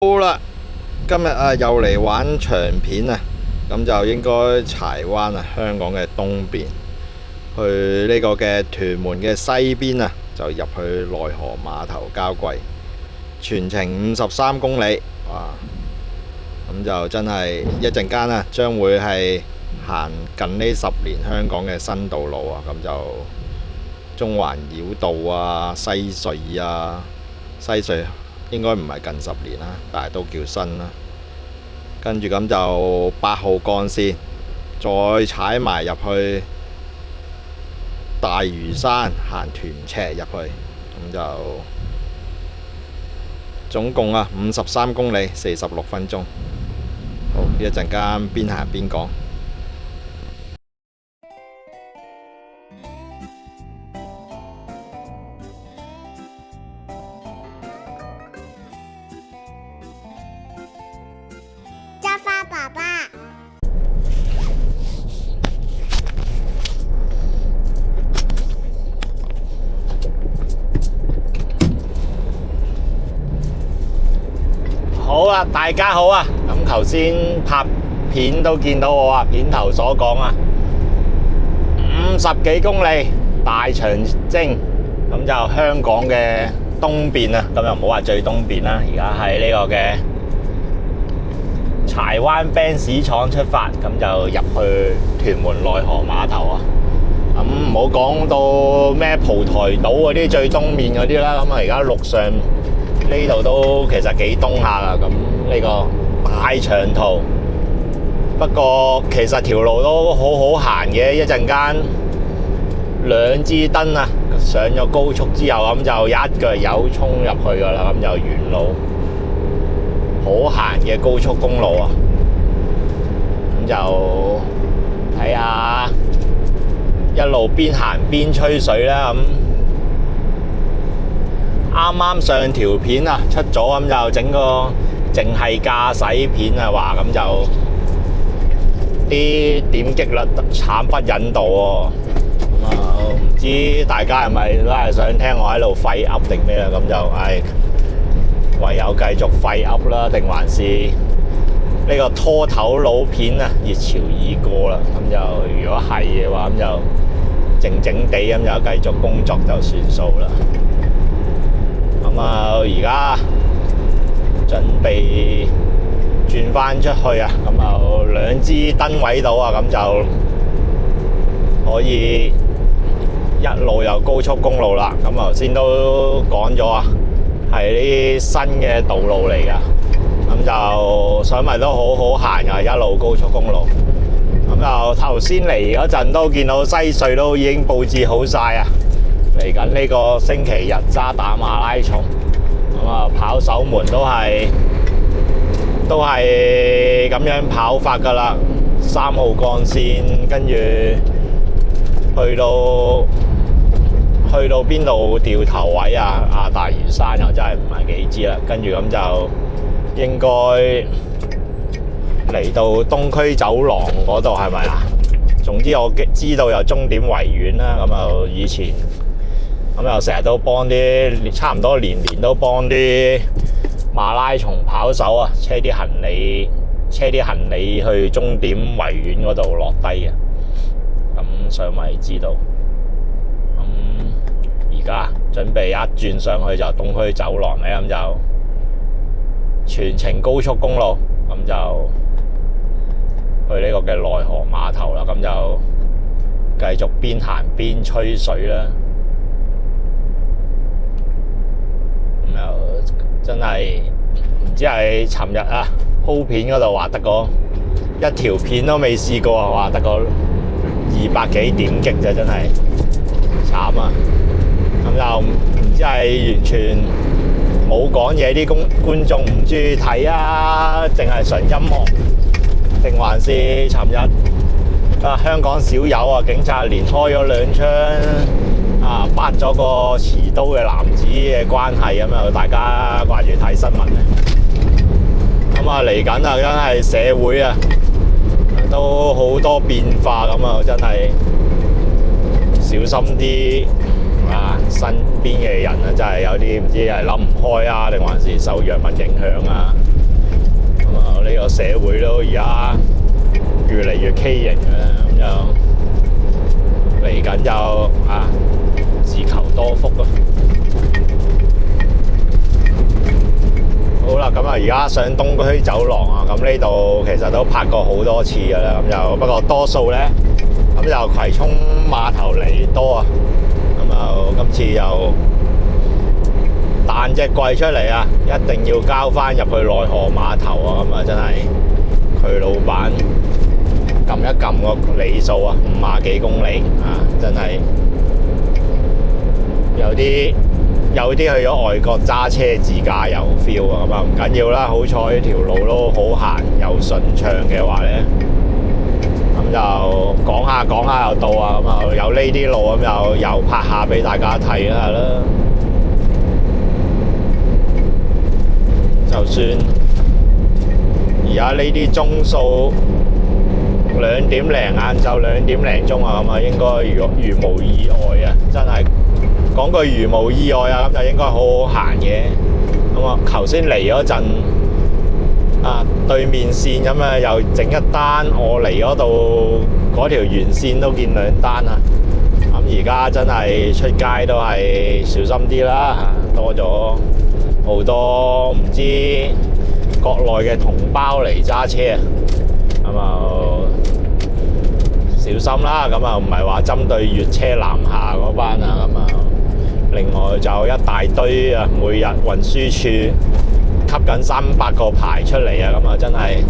好啦，今日又嚟玩長片啊，咁就應該柴灣啊，香港嘅東邊，去呢個嘅屯門嘅西邊啊，就入去內河碼頭交季，全程53公里，哇！咁就真係一陣間啊，將會係行近呢10年香港嘅新道路啊，咁就中環繞道啊、西隧啊、西隧。應該唔係近10年啦，但係都叫新啦。跟住咁就8號幹線，再踩埋入去大嶼山行屯赤入去，咁就總共53公里，46分鐘。好，一陣間邊行邊講。爸爸，好啊，大家好啊！咁頭先拍片都見到我片頭所講50幾公里大長征，咁就香港嘅東邊啊，咁又唔好話最東邊啦，而家喺呢個嘅柴灣 Benz 廠出發，咁就入去屯門內河碼頭啊。咁唔好講到咩蒲台島嗰啲最東面嗰啲啦，咁而家陸上呢度都其實幾東下噶。咁呢個大長途，不過其實條路都好好行嘅。一陣間2支燈啊，上咗高速之後，咁就一腳油衝入去噶啦，咁就沿路好行嘅高速公路啊，咁就睇下一路邊行邊吹水啦。咁啱啱上條片啊出咗，咁就整個淨係駕駛片啊，話咁就啲點擊率慘不忍睹喎。咁唔知大家係咪都係想聽我喺度廢噏定咩啊？咁就唯有繼續廢噏啦，定還是呢個拖頭佬片啊？熱潮已過啦，咁就如果係嘅話，咁就靜靜地咁就繼續工作就算數啦。咁而家準備轉翻出去啊，咁就2支燈位度啊，咁就可以一路有高速公路啦。咁頭先都講咗啊，係啲新嘅道路嚟噶，咁就想咪都好好行噶，一路高速公路。咁就頭先嚟嗰陣都見到西隧都已經佈置好晒啊，嚟緊呢個星期日渣打馬拉松，咁跑手們都係咁樣跑法噶啦。3號幹線，跟住去到邊度掉頭位啊？大嶼山又真係唔係幾知啦。跟住咁就應該嚟到東區走廊嗰度係咪啊？總之我知道有終點維園啦。咁就以前咁又成日都幫啲，差唔多年都幫啲馬拉松跑手啊，車啲行李去終點維園嗰度落低嘅。咁上咪知道。而家準備一轉上去就東區走廊咧，咁就全程高速公路，咁就去呢個嘅內河碼頭啦。咁就繼續邊行邊吹水啦。咁又真係唔知係尋日鋪片嗰度話得個一條片都未試過啊，話得個200幾點擊啫，真係慘啊！咁就唔知係完全冇講嘢，啲觀眾唔中意睇啊，淨係純音樂，定還是尋日香港少有警察連開咗2槍bắt咗個持刀嘅男子嘅關係，咁大家掛住睇新聞咧。咁嚟緊真係社會都好多變化，咁真係小心啲。身邊嘅人真係有啲唔知係諗唔開定還是受藥物影響都而家越嚟越畸形嘅啦，咁就嚟緊就自求多福啊！好啦，咁而家上東區走廊啊，咁呢度其實都拍過好多次噶啦，咁就不過多數呢，咁就葵涌碼頭嚟多啊，咁就今次又彈隻櫃出嚟啊，一定要交翻入去內河碼頭啊，咁真係佢老闆撳一撳個里數啊，50幾公里啊，真係有啲去咗外國揸車自駕遊 feel 啊，咁唔緊要啦，好彩條路都好行又順暢嘅話呢，咁就講下又到啊，咁有呢啲路咁又拍下俾大家睇啦。就算而家呢啲鐘數2點零，晏晝2點零鐘啊，咁應該如無意外啊，真係講句如無意外啊，咁就應該好好行嘅。咁頭先嚟嗰陣對面線咁又整一單，我嚟嗰度嗰條沿線都見2單啊。咁而家真係出街都係小心啲啦，多咗好多唔知國內嘅同胞嚟揸車啊，咁小心啦。咁唔係話針對粵車南下嗰班啊，咁另外就一大堆啊，每日運輸處吸緊300個牌出嚟啊，咁真係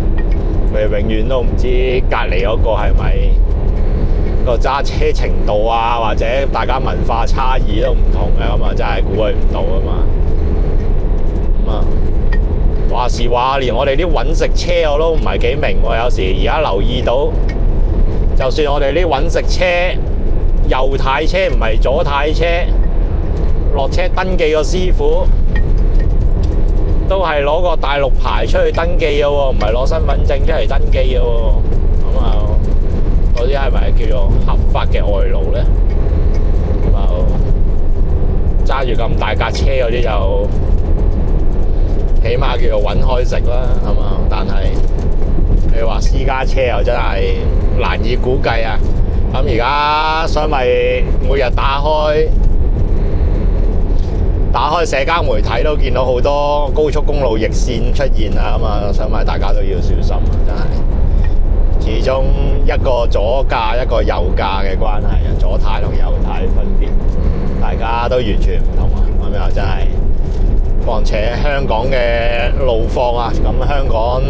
佢永遠都唔知隔離嗰個係咪個揸車程度啊，或者大家文化差異都唔同嘅，咁真係估佢唔到啊嘛。話時話，連我哋啲揾食車我都唔係幾明喎。有時而家留意到，就算我哋啲揾食車右軚車唔係左軚車，落車登記個師傅都係攞個大陸牌出去登記嘅喎，唔係攞身份證出嚟登記嘅喎。咁嗰啲係咪叫做合法嘅外勞呢？咁揸住咁大架車嗰啲就起碼叫做揾開食啦，係嘛？但係你話私家車又真係難以估計啊！咁而家所以咪每日打開社交媒體都見到好多高速公路逆線出現啊！所以咪大家都要小心啊！真係，始終一個左駕一個右駕嘅關係啊，左軚同右軚分別，大家都完全唔同啊！咁又真係。況且香港嘅路況啊，咁香港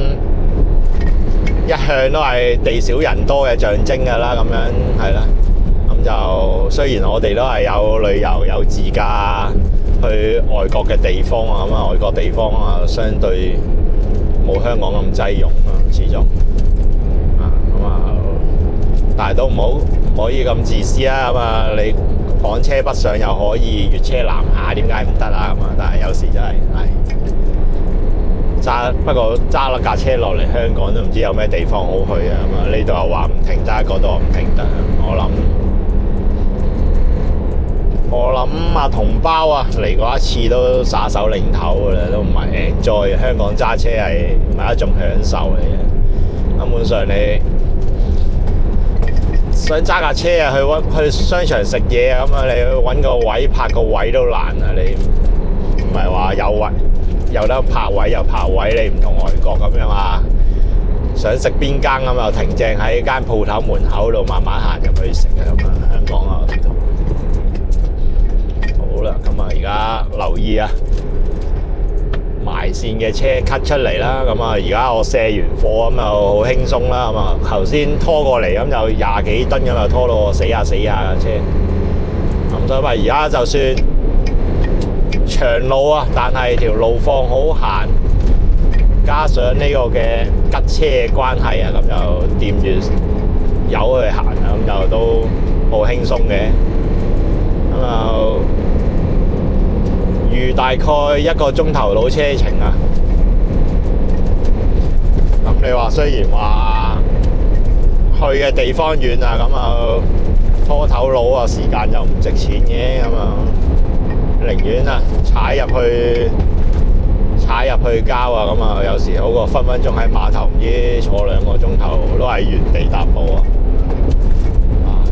一向都係地少人多嘅象徵㗎啦，咁樣係啦。咁就雖然我哋都係有旅遊有自駕去外國嘅地方啊，咁外國地方啊相對冇香港咁擠擁啊，始終但係都唔可以咁自私啊，你港車北上又可以粵車南下，點解唔得啊？但係有時真係不過揸咗架車落嚟香港都唔知有咩地方好去啊！呢度又話唔停得，嗰度又唔停得。我諗同胞啊嚟過一次都耍手擰頭㗎啦，都唔係 enjoy。香港揸車係唔係一種享受嚟嘅？根本上你想揸架車啊，去商場食嘢啊，你去揾個位泊個位都難啊！你唔係話有得泊位又泊位，你唔同外國咁樣啊！想食邊間咁又停正喺間鋪頭門口度慢慢行入去食啊！咁香港啊唔同。好啦，咁而家留意啊，埋線嘅車 cut 出嚟啦。咁而家我卸完貨咁就好輕鬆啦。咁頭先拖過嚟咁就20幾噸咁就拖到我死下架車。咁所以話而家就算長路啊，但係條路況好閒，加上呢個嘅吉車嘅關係啊，咁就掂住油去行啊，咁就都好輕鬆嘅。咁就預大概1個鐘頭到車程啊。咁你話雖然話去嘅地方遠啊，咁啊拖頭佬啊時間就唔值錢嘅，咁啊寧願啊踩入踩入去郊啊，咁啊有時好過分分鐘喺碼頭唔知坐2個鐘頭都係原地踏步啊！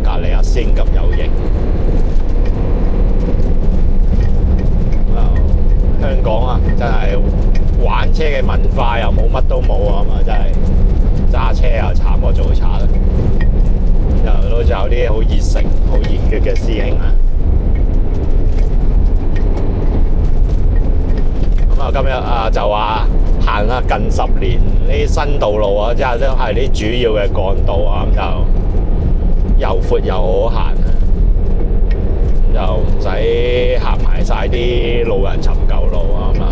隔離阿仙咁有型。香港啊，真係玩車嘅文化又冇，乜都冇啊嘛！真係揸車又慘過做賊啦。又都有啲好熱誠、好熱血嘅師兄啊！咁啊，今日啊就話行啦近10年呢啲新道路啊，即係都係啲主要嘅幹道啊，咁就又闊又好行啊！就唔使行埋晒啲路人尋舊路啊嘛，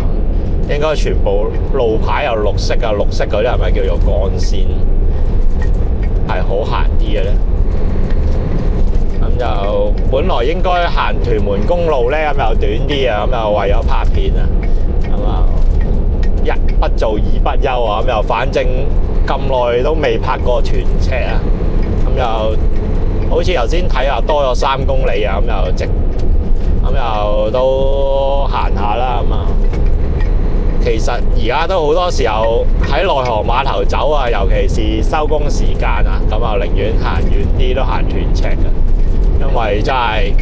應該全部路牌有綠色啊，綠色嗰啲係咪叫做幹線？係好行啲嘅咧。咁就本來應該行屯門公路咧，咁又短啲啊，咁又為咗拍片啊，咁啊一不做二不休啊，咁又反正咁耐都未拍過屯赤啊，咁又〜好似頭先睇下多咗3公里啊，咁又直，咁又都行下啦咁啊。其實而家都好多時候喺內河碼頭走啊，尤其是收工時間啊，咁啊寧願行遠啲都行屯赤嘅，因為真係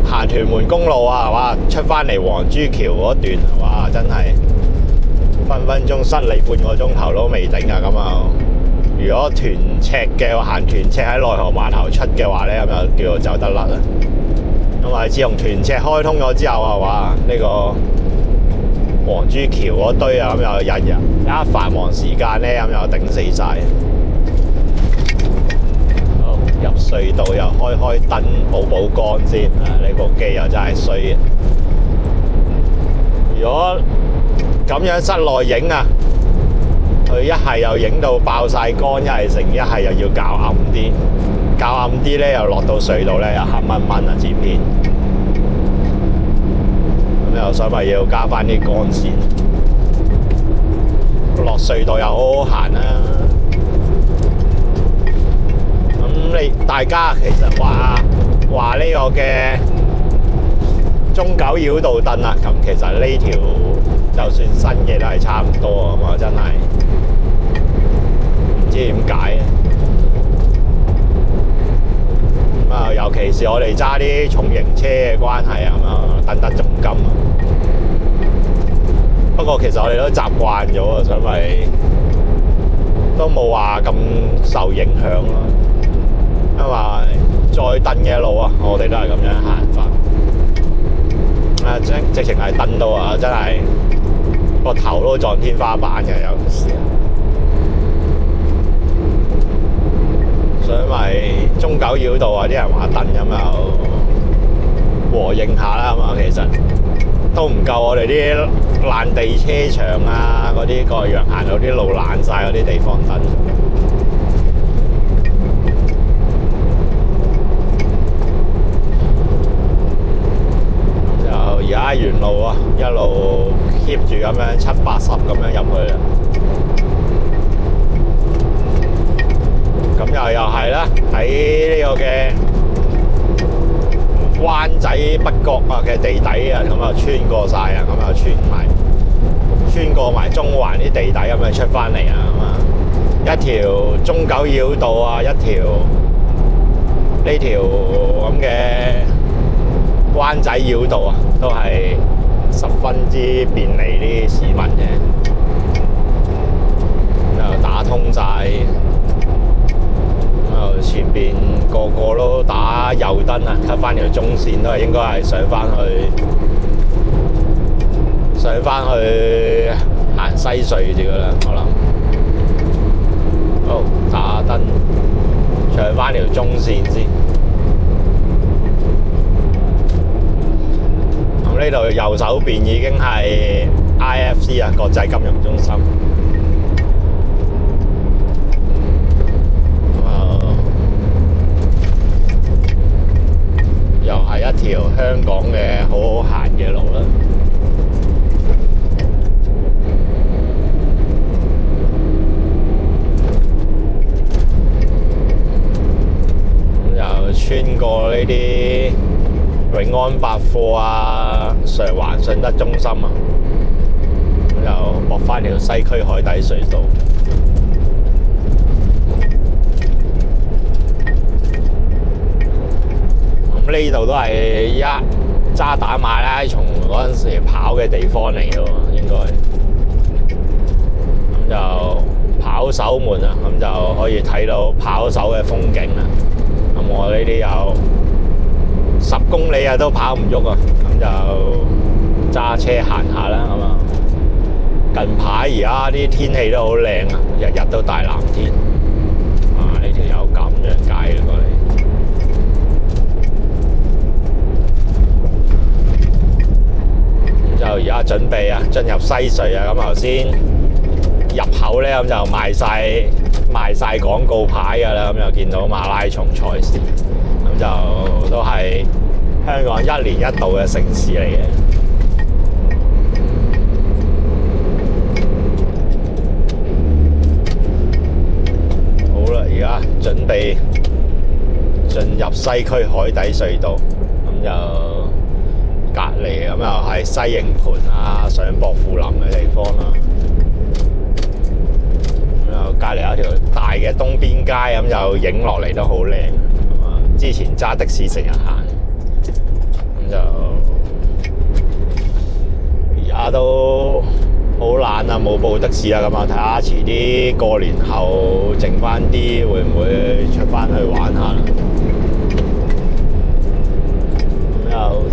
行屯門公路啊，哇出翻嚟黃珠橋嗰段，哇真係分分鐘塞你半個鐘頭都未頂啊咁啊！如果屯赤嘅行屯赤喺內河碼頭出嘅話咧，咁就叫做走得甩啦。因為自從屯赤開通咗之後啊，哇！呢個黃珠橋嗰堆啊，咁又日一繁忙時間咧，咁又頂死晒。好，入隧道又開燈補光先啊！呢部機又真係衰嘅。如果咁樣室內影啊〜佢一係又影到爆晒光，一係又要較暗啲，較暗啲咧又落到隧道咧又黑蚊蚊啊！剪片咁又所以咪要加翻啲光線，落隧道又好好行啦。咁大家其實話呢個嘅中九繞道燈啊，咁其實呢條就算新嘅都係差唔多啊嘛，真係。唔知點解咁啊！尤其是我哋揸啲重型車嘅關係啊，咁啊等得仲金啊。不過其實我哋都習慣咗啊，所以咪都冇話咁受影響咯。因為再蹬嘅路啊，我哋都係咁樣行法。直情係蹬到啊，真係個頭都撞天花板嘅有時。所以咪中九繞道啊，啲人話蹬咁又和應下啦嘛，其實都唔夠我哋啲爛地車場啊，嗰啲各樣行到啲路爛晒嗰啲地方蹬。就而家沿路啊，一路 keep 住咁樣70-80咁樣入去啦。咁又係啦，喺呢個嘅灣仔北角啊嘅地底啊，咁啊穿過晒啊，咁啊穿過埋中環啲地底咁樣出翻嚟啊，咁啊一條中九繞道啊，一條呢條咁嘅灣仔繞道啊，都係十分之便利啲市民嘅，又打通晒。前邊個個都打右燈啊，cut 翻條中線都係應該係上翻去行西隧至噶啦，可能。好，打燈，上翻條中線先。咁呢度右手邊已經係 IFC 啊，國際金融中心。又係一條香港嘅好好行嘅路啦。咁就穿過呢啲永安百貨啊、上環信德中心啊，咁就駁翻條西區海底隧道。咁呢度都係一渣打馬拉松嗰陣時跑嘅地方嚟嘅喎，應該。咁就跑手們啊，咁就可以睇到跑手嘅風景啦。咁我呢啲有10公里啊都跑唔喐啊，咁就揸車行下啦，咁啊。近排而家啲天氣都好靚啊，日日都大藍天。啊，呢條有咁樣街嘅過嚟。就而家準備啊，進入西隧啊，咁頭先入口咧，咁就賣晒廣告牌㗎啦，咁又見到馬拉松賽事，咁就都係香港1年1度嘅盛事嚟嘅。好啦，而家準備進入西區海底隧道，咁就隔離咁又係西營盤啊、上薄扶林嘅地方啦。咁又隔離有條大嘅東邊街，咁又影落嚟都好靚。咁啊，之前揸的士成日行，咁就而家都好懶啊，冇報的士啊。咁啊，睇下遲啲過年後剩翻啲，會唔會出翻去玩下啦？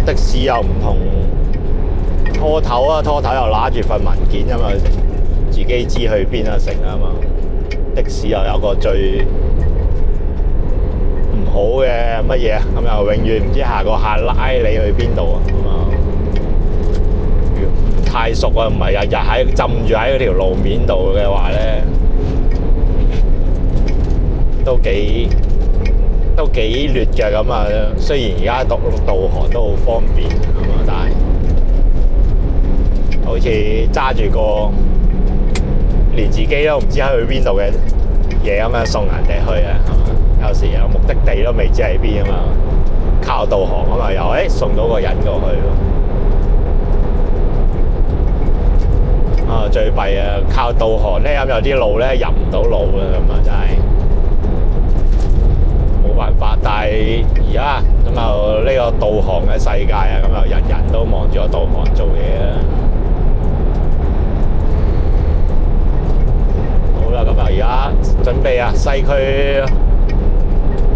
的士又唔同拖頭啊，拖頭又揦住份文件啊嘛，自己知去邊啊成啊嘛。的士又有個最唔好嘅乜嘢啊，咁又永遠唔知下個客拉你去邊度啊，咁啊唔太熟啊，唔係日日喺浸住喺嗰條路面度嘅話咧，都幾劣嘅咁啊！雖然而家導航都好方便，咁啊，但係好似揸住個連自己都唔知去邊度嘅嘢咁樣送人哋去啊，係嘛？有時有目的地都未知喺邊啊嘛，靠導航啊嘛，又送到個人過去咯。啊，最弊啊！靠導航咧，咁有啲路咧入唔到路啊，咁啊真係。冇辦法，但係而家咁就呢個導航嘅世界啊，咁就人人都望住個導航做嘢啊。好啦，咁啊而家準備啊西區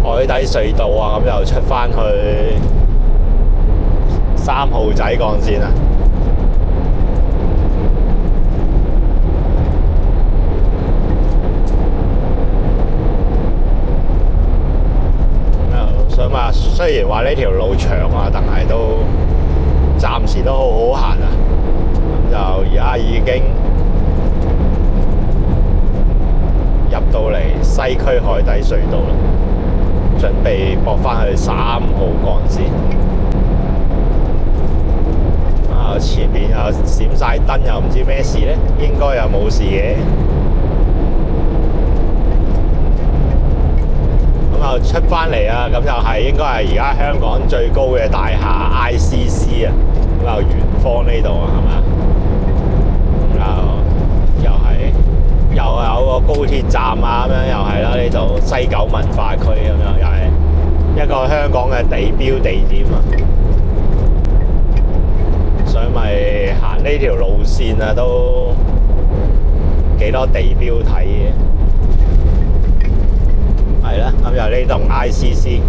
海底隧道啊，咁就出翻去3號仔幹線啊。咁啊，雖然話呢條路長啊，但係都暫時都好好行啊。咁就而家已經入到嚟西區海底隧道啦，準備駁翻去3號幹線。啊，前面又閃晒燈，又唔知咩事咧，應該又冇事嘅。咁就出翻嚟啊！咁就係應該係而家香港最高嘅大廈 ICC 啊，咁就圓方呢度啊，係嘛？咁又有個高鐵站啊，咁樣又係啦，呢度西九文化區咁樣，又係一個香港嘅地標地點啊。所以咪行呢條路線啊，都幾多地標睇嘅。係啦，咁就呢棟 ICC，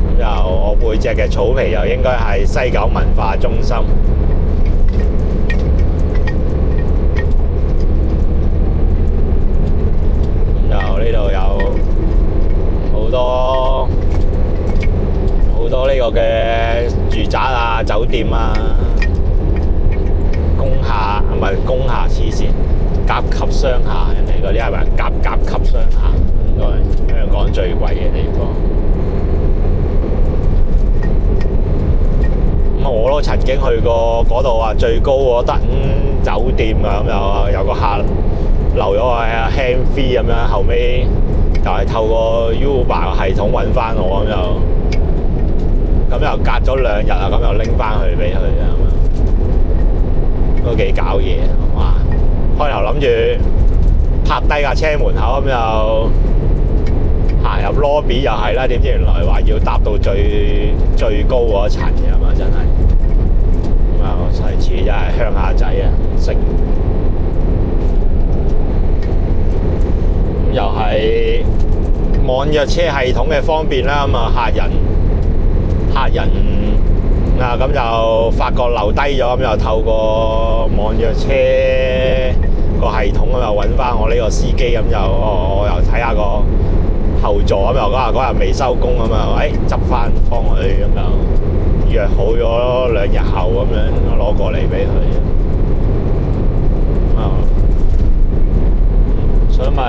咁就我背脊嘅草皮又應該係西九文化中心。咁就呢度有好多呢個嘅住宅啊、酒店啊、工廈唔係工廈黐線，甲級商廈，人哋嗰啲係咪甲級商廈？應該香港最貴嘅地方。咁我都曾經去過嗰度啊，最高嗰等酒店啊，咁有個客留咗我係 hand free 咁樣，後尾就係透過 Uber 系統揾翻我咁就咁又隔咗2日啊，咁又拎翻去俾佢啊，都幾搞嘢哇！開頭諗住泊低架車門口咁又行入 lobby 又係啦，點知原來話要搭到最高嗰層嘅嘛，真係咁啊！細似真係鄉下仔啊，唔識又係網約車系統嘅方便啦，咁啊客人啊咁就發覺留低咗，咁又透過網約車個系統咁又揾翻我呢個司機，咁又我又睇下個後座，咁又嗰日未收工咁啊，執翻幫佢，咁就約好咗2日後咁樣攞過嚟俾佢所以咪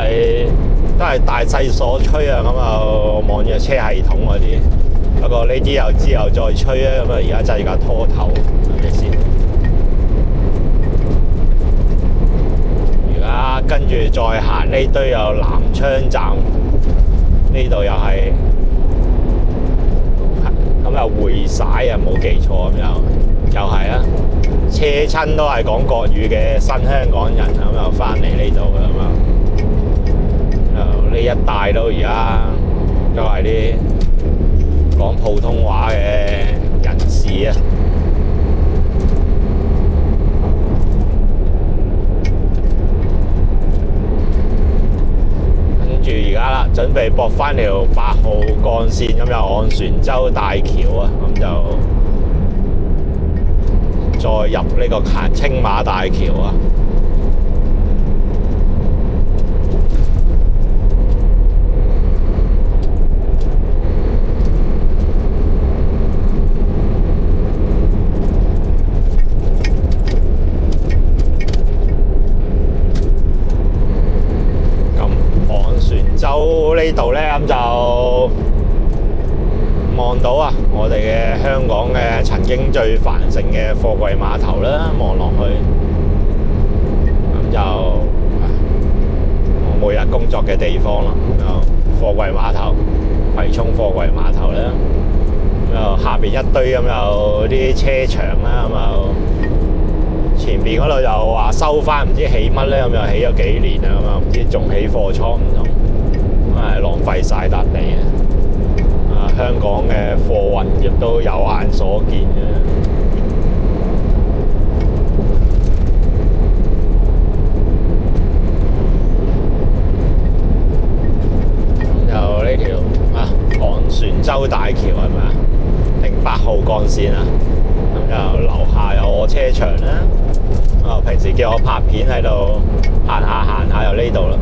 都係大勢所趨啊！咁啊網約車系統嗰啲，不過呢啲又之後再吹啊！咁啊而家真係而家拖頭，係咪先？而家跟住再行呢堆有南昌站，呢度又係咁又匯晒啊！冇記錯咁又係啊！車親都係講國語嘅新香港人，咁又翻嚟呢度㗎嘛。呢一帶都而家都係啲講普通話嘅人士啊，跟住而家啦，準備駁翻條8號幹線，咁又昂船洲大橋啊，咁就再入呢個青馬大橋啊。呢度呢，咁就望到啊，我哋嘅香港嘅曾經最繁盛嘅貨櫃碼頭啦，望落去咁就我每日工作嘅地方啦，就貨櫃碼頭，葵涌貨櫃碼頭啦，咁下邊一堆咁有啲車場啦，咁就前邊嗰度又話收翻唔知起乜呢，咁又起咗幾年啦，咁啊唔知仲起貨倉唔同。浪費晒笪地啊！香港嘅貨運業都有眼所見嘅。咁就呢條昂船洲大橋係咪啊？定8號幹線啊？咁就樓下有我車場啦。平時叫我拍片喺度行下又呢度啦。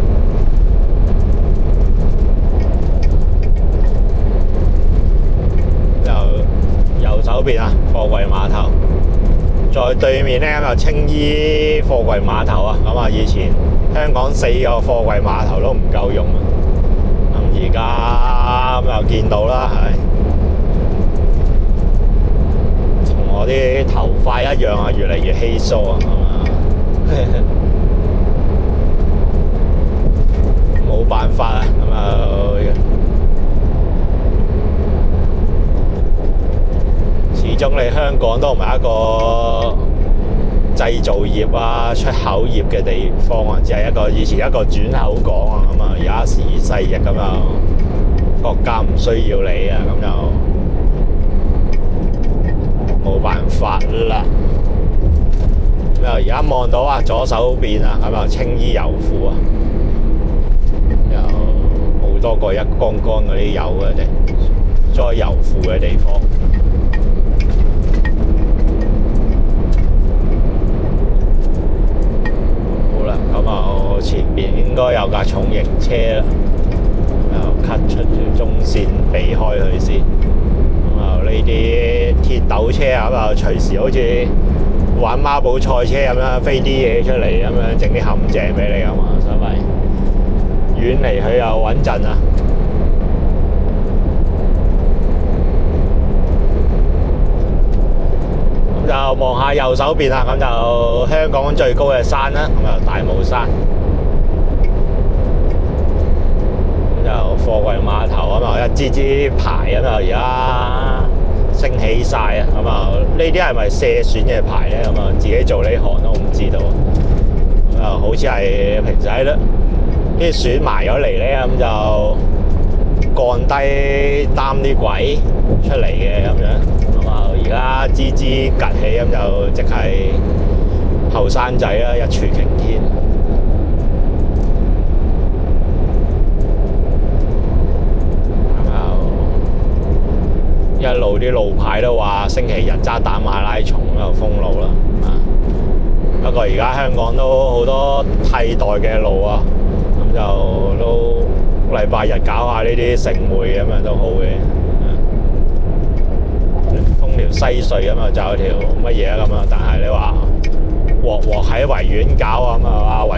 右手邊啊，貨櫃碼頭，再對面呢咁就青衣貨櫃碼頭啊。咁啊，以前香港4個貨櫃碼頭都唔夠用啊。咁而家咁又見到啦，同我啲頭髮一樣啊，越嚟越稀疏啊，冇辦法啊，咁啊。始終你香港都唔係一個製造業啊、出口業嘅地方啊，只係以前一個轉口港啊，咁啊而家時移世易咁啊，國家唔需要你啊，咁就冇辦法啦。咁又而家望到啊，左手邊啊，咁啊青衣油庫啊，有好多個一缸缸嗰啲油嘅地，再油庫嘅地方。前面應該有架重型車啦，又 cut 出條中線避開佢先。咁啊呢啲鐵斗車啊，咁啊隨時好似玩孖寶賽車咁樣飛啲嘢出嚟，咁樣整啲陷阱俾你㗎嘛，所謂遠離佢又穩陣啊。咁就望下右手邊啦，咁就香港最高嘅山啦，咁啊大帽山。就貨櫃碼頭啊嘛，一支支牌咁啊，而家升起晒啊！咁啊，呢啲係咪卸選嘅牌咧？咁啊，自己做呢行都唔知道。咁啊，好似係平時喺度啲選埋咗嚟咧，咁就降低擔啲軌出嚟嘅咁樣。咁啊，而家支支趌起咁就即係後生仔啦，一柱擎天。一路啲路牌都話星期日渣打馬拉松喺度封路啦，不過而家香港都好多替代嘅路啊，咁就都禮拜日搞下呢啲盛會咁樣都好嘅。封條西隧咁啊，就有條乜嘢咁啊，但係你話鑊喺維園搞啊，咁啊維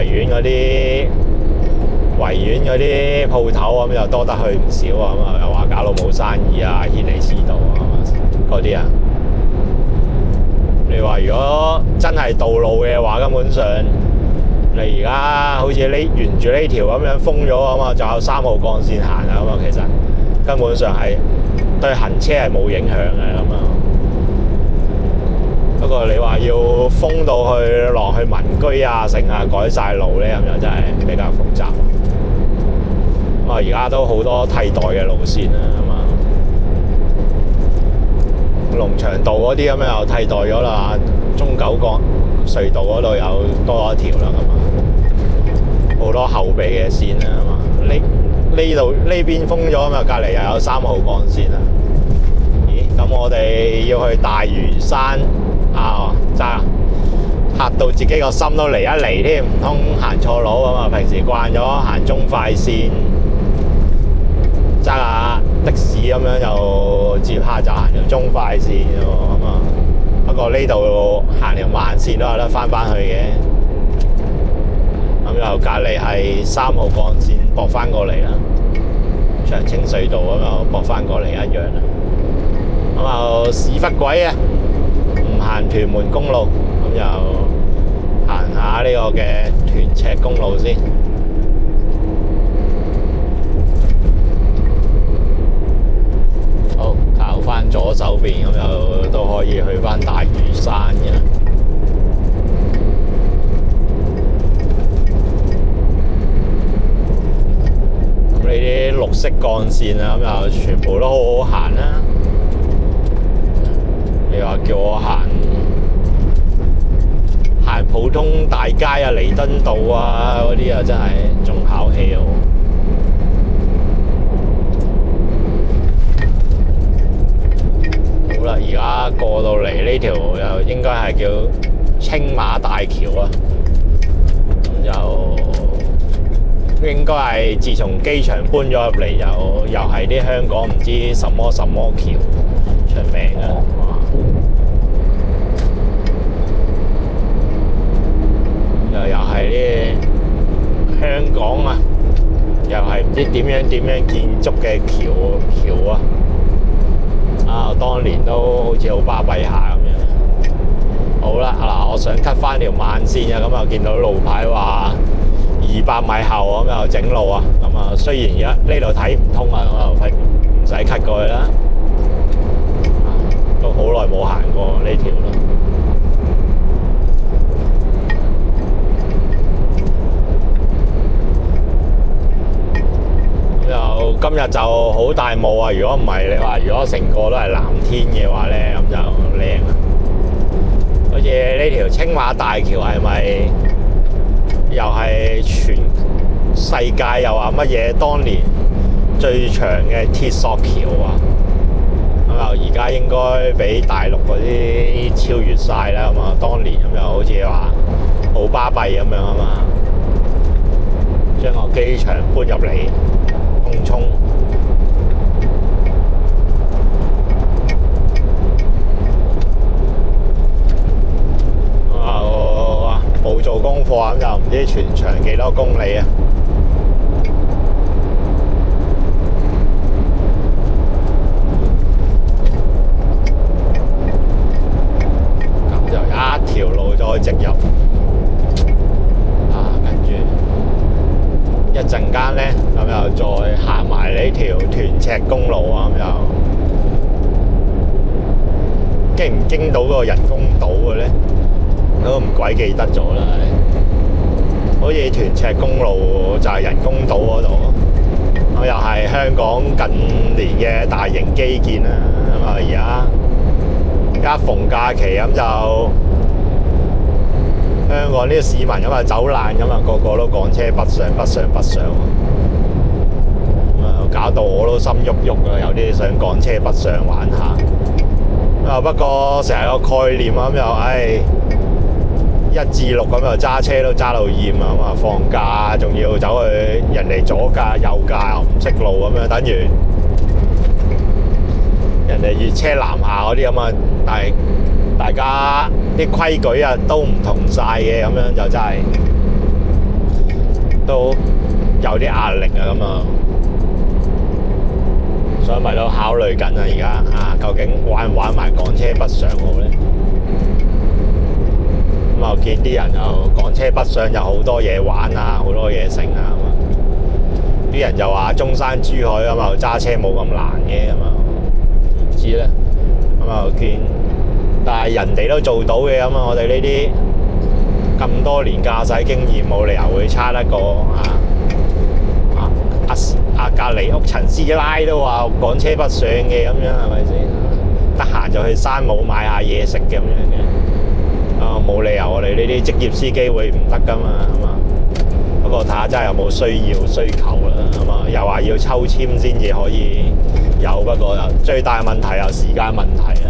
園嗰啲鋪頭咁又多得去唔少啊，咁啊又話搞到冇生意啊，軒尼詩道啊嗰啲啊。你話如果真係道路嘅話，根本上你而家好似沿住呢條咁樣封咗啊嘛，就有3號幹線行啊嘛，其實根本上係對行車係冇影響嘅咁啊。不過你話要封到去落去民居啊，成啊改晒路咧，咁就真係比較複雜。咁啊，而家都好多替代嘅路線啦，咁啊，龍翔道嗰啲咁又替代咗啦，中九角隧道嗰度有多一條啦，咁啊，好多後備嘅線啦，咁啊，呢邊封咗咁啊，隔離又有3號幹線啦。咦？咁我哋要去大嶼山啊，嚇到自己個心都離一離添，唔通行錯路啊嘛？平時慣咗行中快線，揸下的士咁樣又接下就行條中快線喎，咁啊。不過呢度行條慢線都有得翻去嘅。咁又隔離係3號幹線駁翻過嚟啦，長青隧道咁又駁翻過嚟一樣啦。咁又屎忽鬼啊！唔行屯門公路，咁就行下呢個嘅屯赤公路先。好，靠翻左手邊，咁就都可以去翻大嶼山嘅。咁呢啲綠色幹線啊，咁又全部都好好行啦。你話叫我行普通大街啊、彌敦道啊嗰啲啊，真係仲考氣喎。好啦，而家過到嚟呢條又應該係叫青馬大橋啊，咁就應該係自從機場搬咗入嚟，又係啲香港唔知什麼橋出名啊。又係啲香港啊，又係唔知點樣建築嘅橋啊！啊，當年都好似好巴閉下咁樣。好啦，嗱，我想 cut 翻條慢線啊，咁啊見到路牌話200米後咁又整路啊，咁啊雖然而家呢度睇唔通啊，咁啊唔使 cut 過去啦。都好耐冇行過呢條啦。今日就好大霧啊！如果唔係你話，如果成個都係藍天嘅話咧，咁就靚啊！好似呢條青馬大橋係咪又係全世界又話乜嘢？當年最長嘅鐵索橋啊！咁又而家應該俾大陸嗰啲超越晒啦，咁啊當年咁又好似話好巴閉咁樣啊嘛，將個機場搬入嚟東涌。冇做功課咁就唔知全長幾多公里啊！咁就一條路再直入啊，跟住一陣間咧，咁又再行埋呢條屯赤公路啊，咁又經唔經到嗰個人工島嘅咧？都唔鬼記得咗啦。好似屯赤公路就係人工島嗰度，咁又係香港近年嘅大型基建啦。咁啊，而家逢假期咁就香港呢個市民咁啊走難咁啊，個個都趕車北上，咁啊搞到我都心喐喐啊，有啲想趕車北上玩下。啊不過成日個概念咁又1至6咁又揸車都揸到厭啊！咁啊放假仲要走去人哋左駕右駕又唔識路咁樣，等於人哋越車南下嗰啲咁啊，但係大家啲規矩啊都唔同晒嘅，咁樣就真係都有啲壓力啊咁啊，所以咪都考慮緊啊！而家究竟玩唔玩埋趕車北上好咧？咁啊，見啲人又趕車北上，有好多嘢玩啊，好多嘢食啊咁啊。啲人就話中山珠海咁啊，揸車冇咁難嘅咁啊，唔知咧。咁啊見，但係人哋都做到嘅咁啊，我哋呢啲咁多年駕駛經驗，冇理由會差得過隔離屋陳師奶都話趕車北上嘅咁樣，係咪先？得閒就去山姆買下嘢食嘅咁樣嘅。冇理由我哋呢啲職業司機會唔得噶嘛，係嘛？不過睇下真係有冇需求啦，係嘛？又話要抽籤先至可以有，不過最大問題又時間問題啊。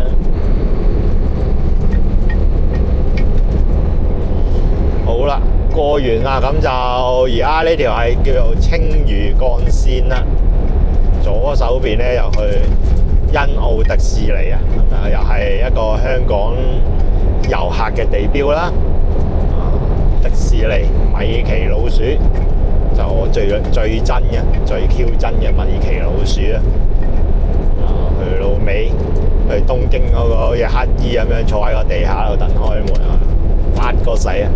好啦，過完啦，咁就而家呢條係叫做青嶼幹線啦。左手邊咧又去欣澳迪士尼啊，又係一個香港遊客嘅地標啦。迪士尼米奇老鼠就我最真嘅最 Q 真嘅米奇老鼠啊！去到尾去東京嗰個好似乞兒咁樣坐喺個地下度等開門啊，發個誓啊，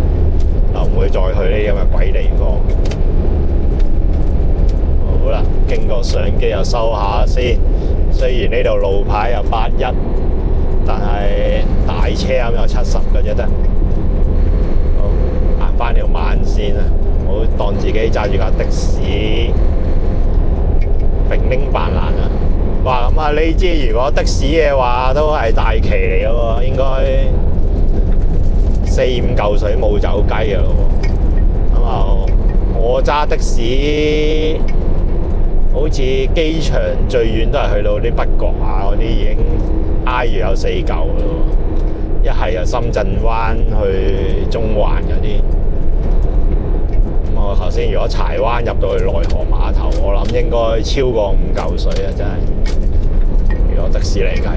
就唔會再去呢啲咁嘅鬼地方。好啦，經過相機又收下先。雖然呢度路牌有81，但係大車咁有70嘅啫得。好，行翻條慢線啊！唔好當自己揸住架的士，揈拎扮爛啊！哇，咁啊呢支如果的士嘅話，都係大旗嚟嘅喎，應該4-5嚿水冇走雞嘅咯喎。咁啊，我揸的士，好似機場最遠都係去到啲北角啊嗰啲，已經挨住有4嚿嘅咯。一係就深圳灣去中環嗰啲。咁我頭先如果柴灣入到去內河碼頭，我諗應該超過5嚿水啊！真係，如果的士嚟計。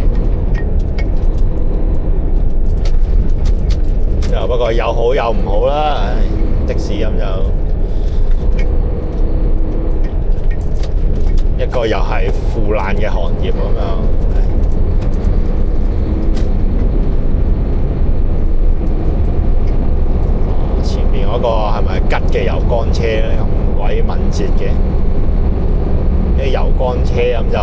不過有好有唔好啦，唉，的士咁就一個又係腐爛嘅行業咁樣。前面嗰個係咪吉嘅油缸車咧？咁鬼敏捷嘅，啲油缸車咁就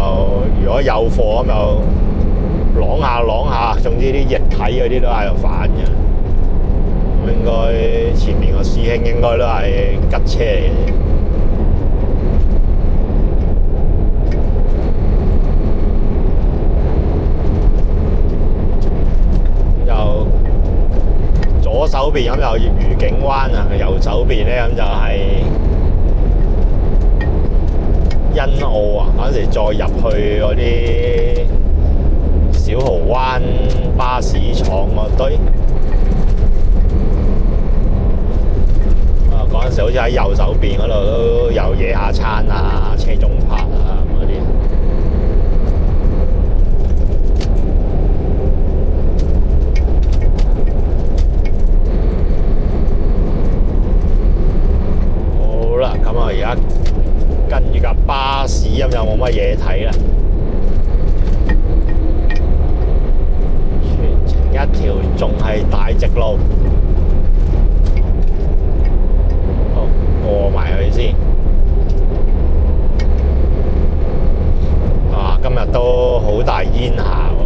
如果有貨咁就啷下，總之啲液體嗰啲都喺度反嘅。應該前面個師兄應該都係吉車嚟嘅。就左手邊咁有愉景灣啊，右手邊咧咁就係欣澳啊。嗰陣時再入去嗰啲小蠔灣巴士廠嗰堆。嗰陣時好似喺右手邊嗰度都有野下餐啊、車中泊啊嗰啲。好啦，咁啊而家跟住架巴士咁又冇乜嘢睇啦。全程一條仲係大直路。過埋去先。今日都好大煙霞喎。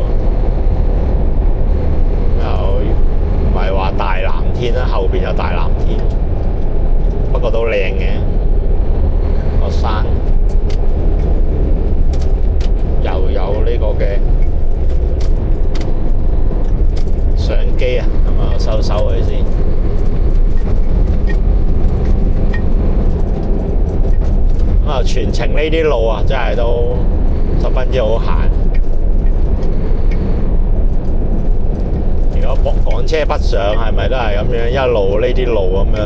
都靚嘅個山，又有呢個嘅相機啊，咁啊收佢先。咁啊，全程呢啲路啊，真係都十分之好行。如果趕車北上，係咪都係咁樣一路呢啲路咁樣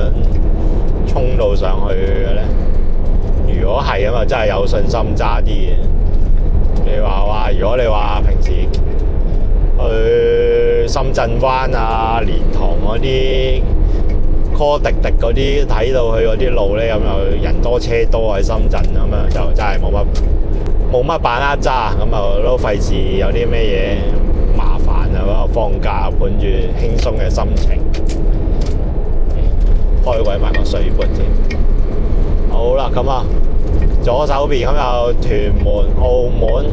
衝到上去嘅咧？如果係咁啊，真係有信心揸啲嘅。你話如果你話平時去深圳灣啊、蓮塘嗰啲柯滴滴嗰啲睇到佢嗰啲路咧，咁又人多車多喺深圳咁樣，就真係冇乜把握揸，咁啊都費事有啲咩嘢麻煩啊！放假伴住輕鬆嘅心情，開鬼埋個水盤先。好啦，咁啊左手邊咁有屯門、澳門、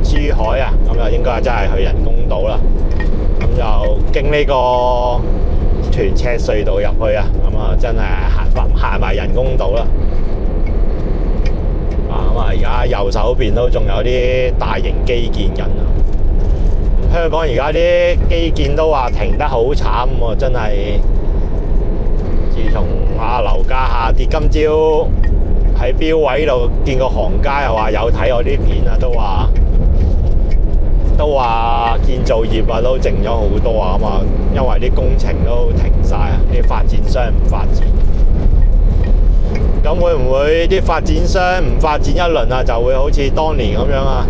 珠海啊，咁就應該真係去人工島啦。咁就經呢個屯赤隧道入去啊，咁啊真係行埋人工島啦。咁啊而家右手邊都仲有啲大型基建緊啊。香港而家啲基建都話停得好慘喎，真係。自從樓價下跌，今朝喺標位度見個行家又話有睇我啲片啊，都話建造業啊都靜咗好多啊嘛，因為啲工程都停晒啊，啲發展商唔發展。咁會唔會啲發展商唔發展一輪啊，就會好似當年咁樣啊？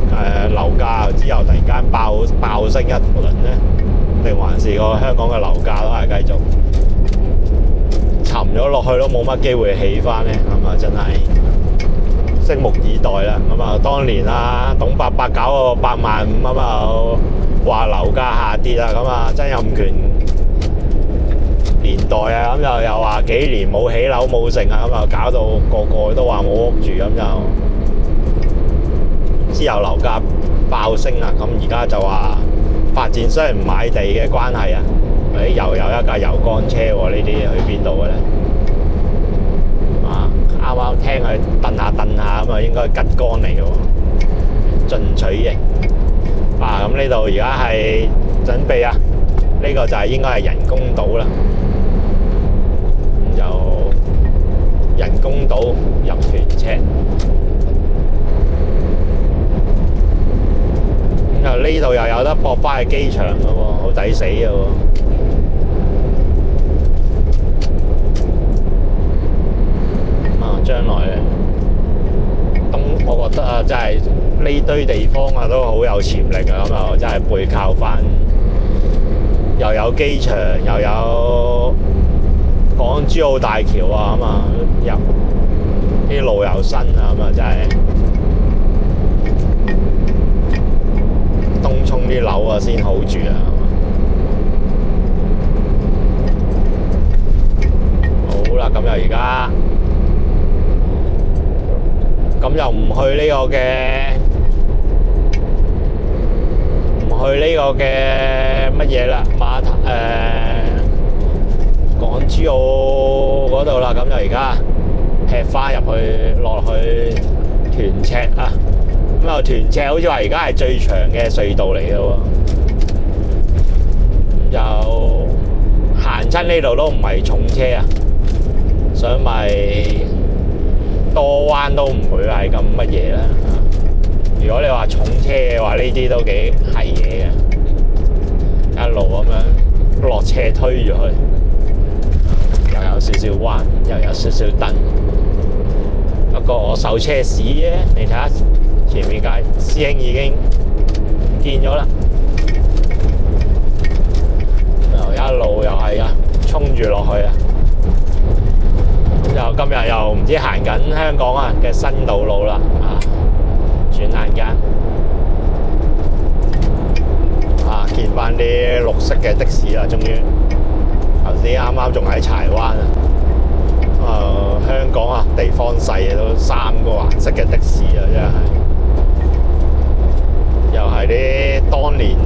樓價之後突然間爆升一輪呢？定還是個香港嘅樓價都係繼續沉咗落去，都冇乜機會起翻呢？係咪真係拭目以待啦？咁啊，當年啊，董伯伯搞個85000啊嘛，話樓價下跌啊，咁啊，曾蔭權年代啊，咁又話幾年冇起樓冇剩啊，咁啊搞到個都話冇屋住，咁就之後樓價爆升啊，咁而家就話發展商唔買地嘅關係啊，又有一架油缸車喎，呢啲去邊度嘅咧？啊，啱啱聽佢蹬下咁啊，應該吉缸嚟嘅喎，進取型。啊，咁呢度而家係準備啊，呢個就係應該係人工島啦。咁就人工島入屯赤。咁就呢度又有得駁返去機場嘅喎，好抵死嘅喎。將來我覺得啊，真係呢堆地方啊都好有潛力啊！咁啊，真係背靠翻，又有機場，又有港珠澳大橋啊，咁啊，啲路又新啊，咁啊，真係東涌啲樓啊先好住啊！好啦，咁又而家。咁又唔去呢個嘅乜嘢啦，碼頭港珠澳嗰度啦，咁就而家劈返入去落去屯赤啊，咁啊屯赤好似話而家係最長嘅隧道嚟嘅喎，就行親呢度都唔係重車啊，想咪多彎都唔會係咁乜嘢啦。如果你話重車嘅話，呢啲都幾係嘢嘅，一路咁樣落車推住佢，又有少少彎，又有少少蹬。不過我手車屎啫，你睇下前面架師兄已經唔見咗啦，又一路又係啊，衝住落去啊！就今日又唔知行緊香港啊嘅新道路啦，啊，轉眼間啊見翻啲綠色嘅的士啦，終於頭先啱啱仲喺柴灣啊，香港啊地方細啊，都3個顏色嘅的士啊，真係又係啲當年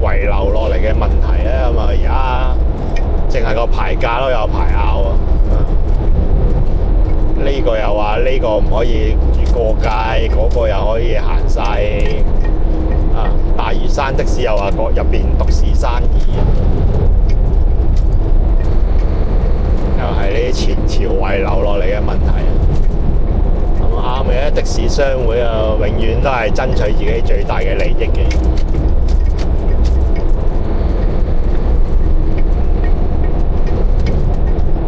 遺留落嚟嘅問題咧，咁啊而家淨係個牌價都有排拗啊！呢個唔可以過界，嗰個又可以行晒。大嶼山的士又話入邊獨市生意，又係呢啲前朝遺留落嚟嘅問題。咁啱嘅，的士商會啊，永遠都係爭取自己最大嘅利益嘅。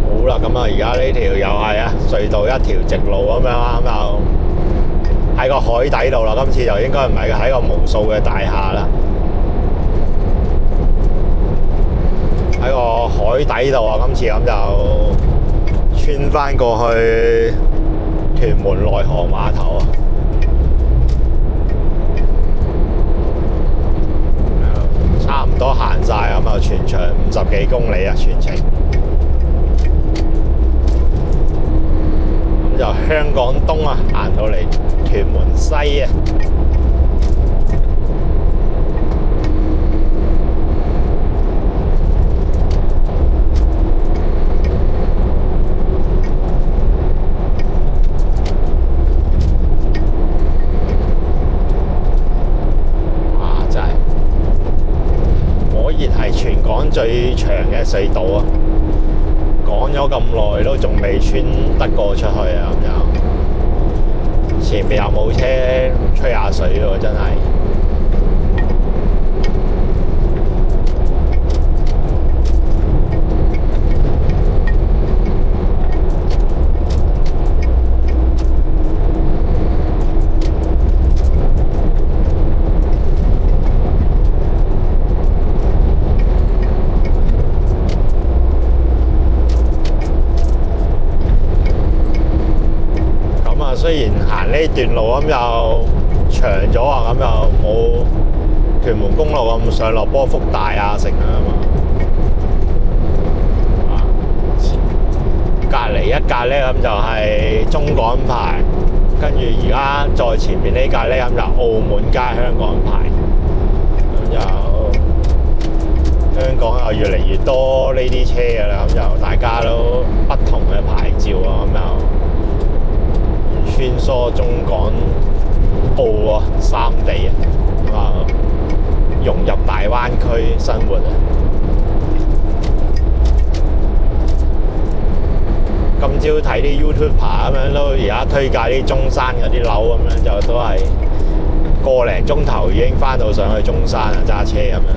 好啦，咁啊，而家呢條又係隧道一條直路咁樣啱又喺個海底度啦。今次就應該唔係喺個無數嘅大廈啦，喺個海底度啊。今次咁就穿返過去屯門內河碼頭啊，差唔多行晒咁啊，全長50幾公里啊，全程。咁就香港東啊，行到嚟屯門西啊。全港最長嘅隧道啊！講咗咁耐都仲未穿得過出去啊！咁又前面又冇車吹下水喎，真係。雖然行呢段路咁又長咗啊，咁又冇屯門公路咁上落波幅大啊，成啊嘛。隔離一格咧咁就係中港牌，跟住而家再前面呢格咧咁就澳門加香港牌，咁就香港又越嚟越多呢啲車㗎啦，咁就大家都不同嘅牌照啊，咁又穿梭中港澳啊三地啊，融入大灣區生活啊！今朝睇啲 YouTuber 咁樣都而家推介啲中山嗰啲樓咁樣，就都係個零鐘頭已經返到上去中山啊，揸車咁樣。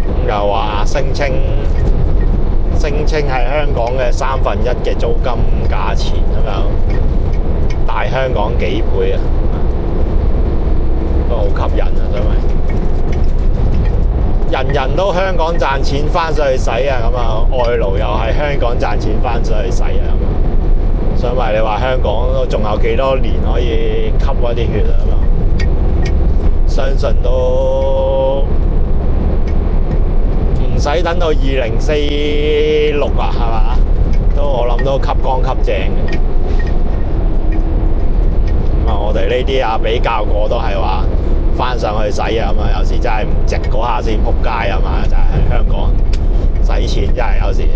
咁又話聲稱係香港嘅1/3嘅租金價錢咁樣，大香港幾倍啊，都好吸引啊！因為人人都香港賺錢翻上去使啊，咁啊外勞又係香港賺錢翻上去使啊，咁啊，所以你話香港都仲有幾多年可以吸嗰啲血啊？咁啊，相信都唔使等到2046啊，係嘛？都我諗都吸光吸正嘅。咁啊，我哋呢啲啊比較過都係話翻上去使啊，咁啊有時真係唔值嗰下先仆街啊嘛，就係香港使錢真係有時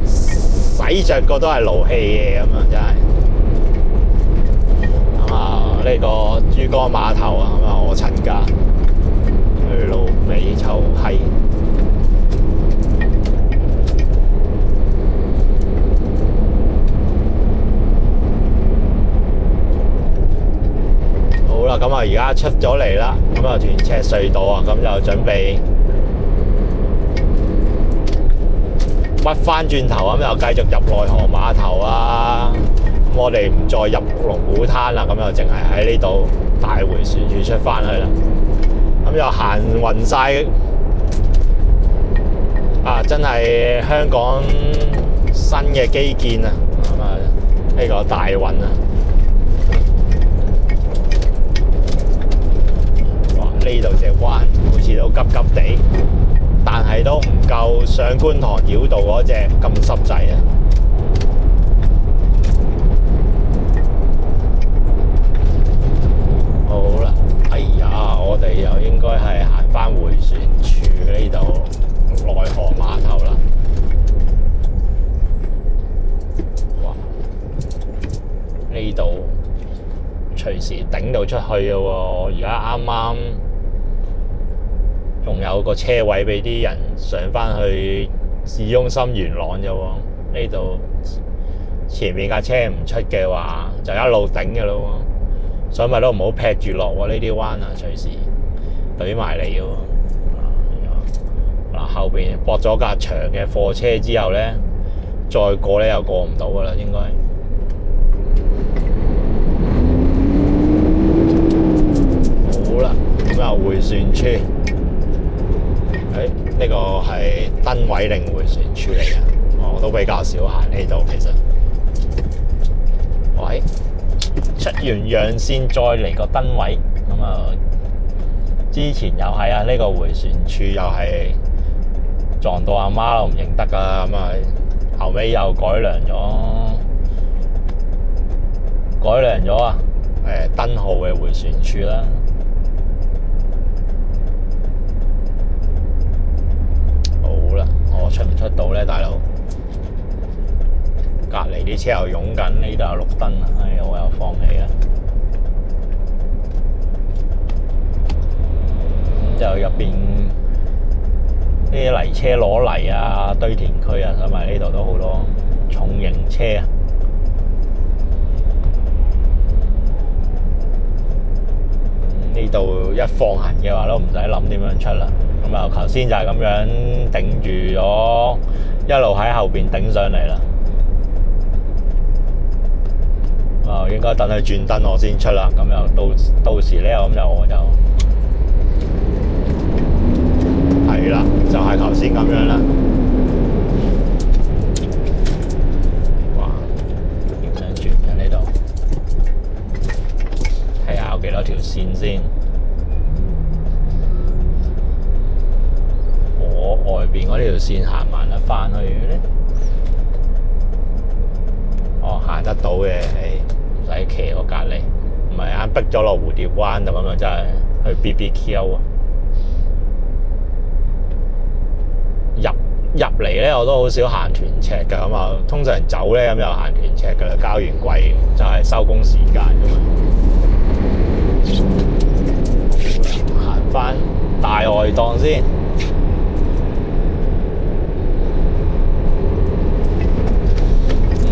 使着個都係勞氣嘅咁啊，真係。咁啊呢個珠江碼頭啊，咁啊我親家。去路尾臭閪，好啦，咁啊而家出咗嚟啦，咁啊屯赤隧道啊，咁就準備屈翻轉頭，咁又繼續入內河碼頭啊。咁我哋唔再入龍鼓灘啦，咁就淨係喺呢度大迴旋處出翻去啦。咁又行勻晒啊！真係香港新嘅基建啊！咁啊，呢個大運啊！哇！呢度隻灣好似都急急地，但係都唔夠上觀塘繞道嗰隻咁濕滯啊！好啦。哎呀，我哋又應該係行返迴旋處呢度內河碼頭啦。度隨時頂到出去嘅喎。而家啱啱仲有個車位俾啲人上返去市中心元朗啫喎。呢度前面架車唔出嘅話，就一路頂嘅咯喎。所以咪都唔好劈住落喎，呢啲彎啊，隨時懟埋嚟嘅喎。嗱，後邊駁咗架長嘅貨車之後咧，再過咧又過唔到噶啦，應該。好啦，咁又迴旋處。呢個係燈位定迴旋處嚟嘅？我都比較少行呢度，其實。喂，出完陽線再嚟個燈位，咁啊，之前又係啊，呢個迴旋處又係撞到阿媽都唔認得噶，咁啊後尾又改良咗啊，燈號嘅迴旋處啦。好啦，我出唔出到咧，大佬？隔離啲車又湧緊，呢度有綠燈啊！我又放棄啦。咁就入邊啲泥車攞泥啊、堆填區啊，同埋呢度都好多重型車啊。呢度一放行嘅話，都唔使諗點樣出啦。咁啊，頭先就係咁樣頂住咗，一路喺後邊頂上嚟啦。應該等佢轉燈我先出啦，咁又到時咧，咁就我就係啦，就係頭先咁樣啦。哇，點樣轉嘅呢度？睇下有幾多條線先。我外邊嗰條線行埋得翻去咧？哦，行得到嘅。唔使騎我隔離，唔係啱逼咗落蝴蝶灣度咁啊！真係去 BBQ 啊！入嚟咧，我都好少行屯赤㗎，咁啊，通常走咧咁就行屯赤㗎啦，交完貴就係收工時間㗎嘛。行翻大外檔先。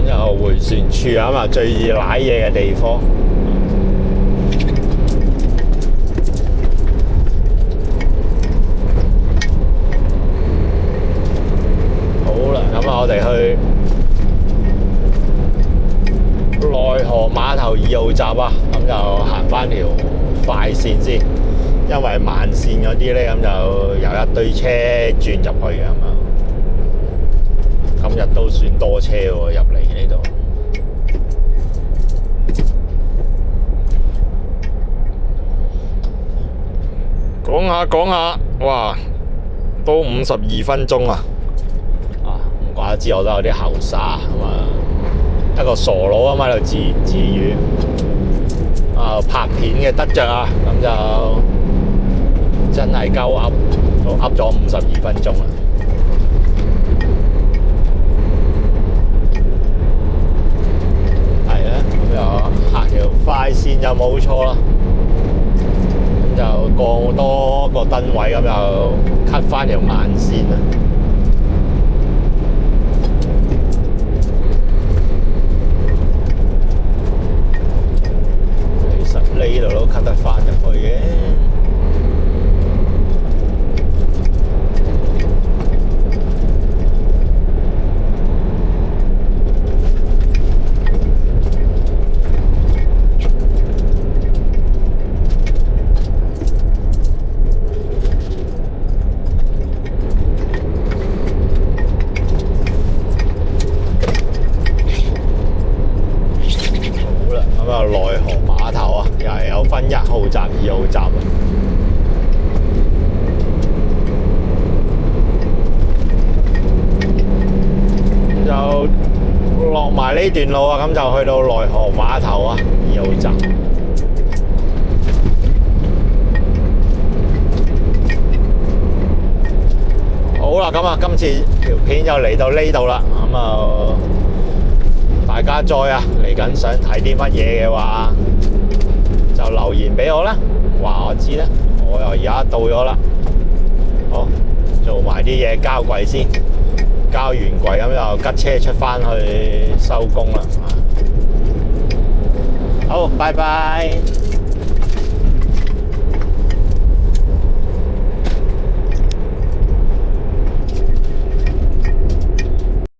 有迴旋處啊嘛，最易瀨嘢嘅地方。好啦，咁啊，我哋去內河碼頭2號閘啊，咁就行翻條快線先，因為慢線嗰啲咧，咁就有一堆車轉入去嘅嘛。今日都算多車喎，入嚟呢度。講下，哇，都52分鐘啊！唔怪得知我都有啲後沙咁啊，一個傻佬咁喺度自語拍片嘅得着啊，咁就真係鳩噏，都噏咗52分鐘啦。行條快線就冇錯啦，咁就過多個燈位，咁就 cut 翻條慢線啦。其實呢度都 cut 得翻入去嘅。內河碼頭啊，又係有分1號閘、2號閘啊。就落埋呢段路啊，咁就去到內河碼頭啊，2號閘。好啦，咁啊，今次條片就嚟到呢度啦，咁啊。大家再嚟緊想睇啲乜嘢嘅話，就留言俾我啦，話我知啦。我又而家到咗啦，好，做埋啲嘢交櫃先，交完櫃咁就吉車出返去收工啦。好，拜拜。